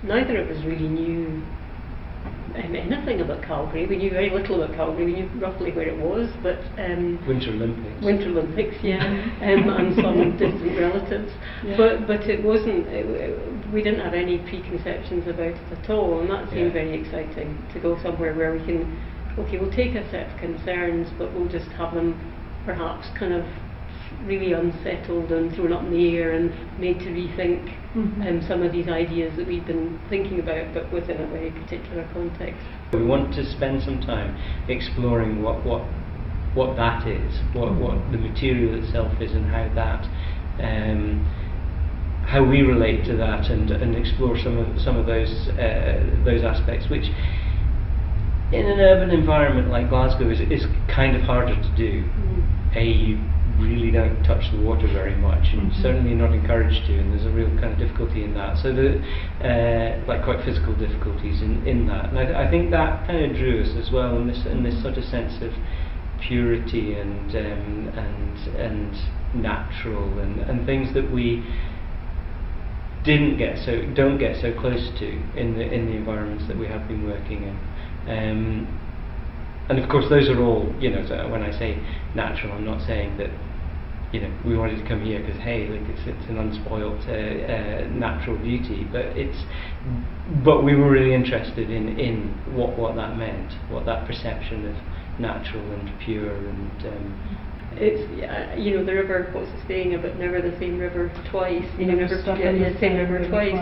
neither of us really knew anything about Calgary. We knew very little about Calgary. We knew roughly where it was, but Winter Olympics. Winter Olympics, yeah, and some distant relatives. Yeah. But it wasn't. We didn't have any preconceptions about it at all, and that seemed very exciting to go somewhere where we can. Okay, we'll take a set of concerns, but we'll just have them perhaps kind of really unsettled and thrown up in the air and made to rethink some of these ideas that we've been thinking about, but within a very particular context. We want to spend some time exploring what that is, what the material itself is, and how that how we relate to that, and explore some of those aspects, which in an urban environment like Glasgow is kind of harder to do. You really don't touch the water very much, and certainly not encouraged to, and there's a real kind of difficulty in that. So like quite physical difficulties in that, and I think that kind of drew us as well in this sort of sense of purity and natural and things that we don't get so close to in the environments that we have been working in. And of course those are all, you know, so when I say natural, I'm not saying that, you know, we wanted to come here because, hey, like it's an unspoilt natural beauty, but we were really interested in what that meant, what that perception of natural and pure and it's, you know, the river, what's the saying about never the same river twice, you know, never forget the same river twice.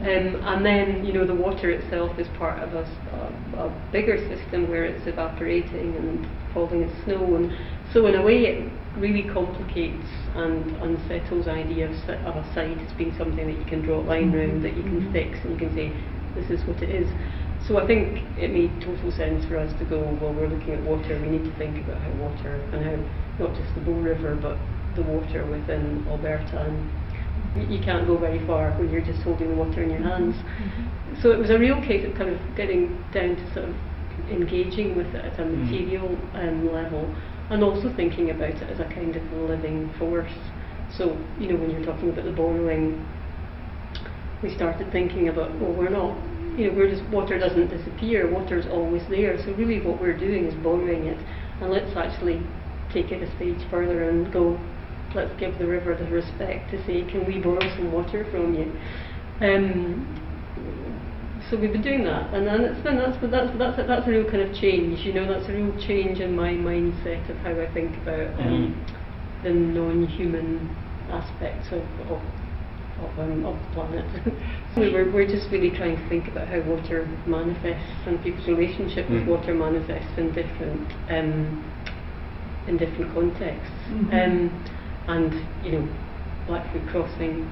And then, you know, the water itself is part of a bigger system where it's evaporating and falling as snow, and so in a way it really complicates and unsettles the idea of a site as being something that you can draw a line round, that you can fix, and you can say, this is what it is. So I think it made total sense for us to go, well, we're looking at water, we need to think about how water, and how not just the Bow River, but the water within Alberta, and you can't go very far when you're just holding the water in your hands. So it was a real case of kind of getting down to sort of engaging with it at a material level, and also thinking about it as a kind of living force. So, you know, when you're talking about the borrowing, we started thinking about, well, we're not, you know, water doesn't disappear, water's always there, so really what we're doing is borrowing it, and let's actually take it a stage further and go, let's give the river the respect to say, can we borrow some water from you? So we've been doing that, and that's a real kind of change, you know, that's a real change in my mindset of how I think about the non-human aspects of the planet. We're just really trying to think about how water manifests, and people's relationship with water manifests in different contexts. And, you know, Blackfoot Crossing,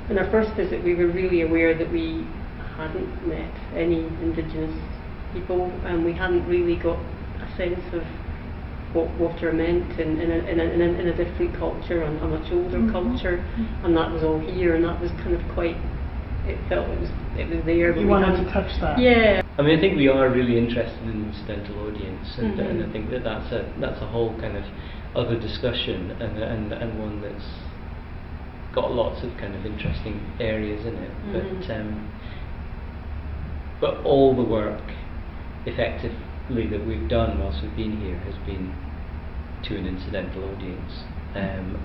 in our first visit we were really aware that we hadn't met any Indigenous people, and we hadn't really got a sense of what water meant in a different culture, and a much older culture, and that was all here, and that was kind of quite, it felt it was there. You wanted to touch that. Yeah. I mean, I think we are really interested in the incidental audience, and I think that's a whole kind of other discussion, and one that's got lots of kind of interesting areas in it. But all the work effectively that we've done whilst we've been here has been to an incidental audience, and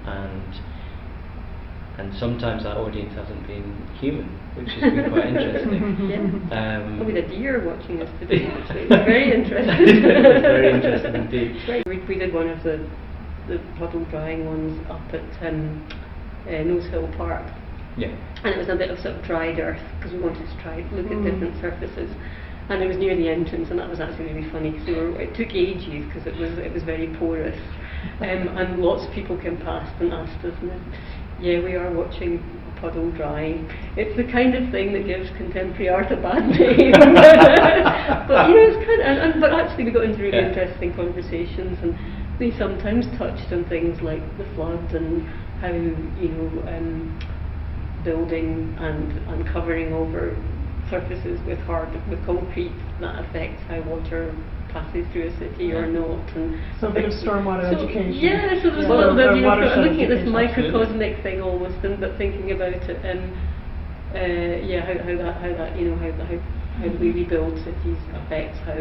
sometimes that audience hasn't been human, which has been quite interesting. With a deer watching us today, actually. Very interesting. Very interesting indeed. We did one of the puddle drying ones up at Nose Hill Park. Yeah. And it was a bit of sort of dried earth, because we wanted to try look at different surfaces, and it was near the entrance, and that was actually really funny. So it took ages because it was very porous, and lots of people came past and asked us, yeah, we are watching a puddle drying. It's the kind of thing that gives contemporary art a bad name. But you know, it's kind of, but actually we got into really interesting conversations, and we sometimes touched on things like the flood and how, you know, building and covering over surfaces with concrete, that affects how water passes through a city or not. And so a bit of stormwater education. Yeah, so there's a little bit, you know, looking at this microcosmic thing almost, but thinking about it. how the way we build cities affects how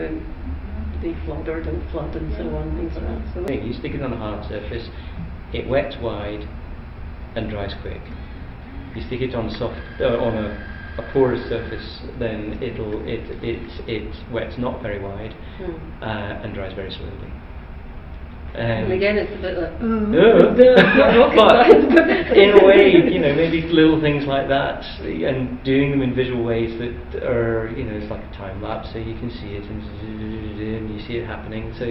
they flood or don't flood and so on, things like that. So You stick it on a hard surface, it wets wide and dries quick. You stick it on on a porous surface, then it wets not very wide and dries very slowly. And again, it's a bit like, but in a way, maybe little things like that, and doing them in visual ways that are, it's like a time lapse, so you can see it and you see it happening. So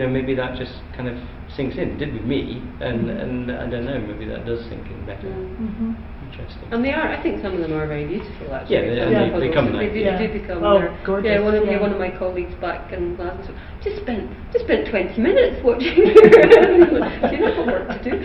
maybe that just kind of sinks in. It did with me, and I don't know, maybe that does sink in better. Interesting. And I think some of them are very beautiful actually. Yeah, they become nice. They do become. Gorgeous. Yeah, one of my colleagues back in Glasgow just spent 20 minutes watching. She had work to do.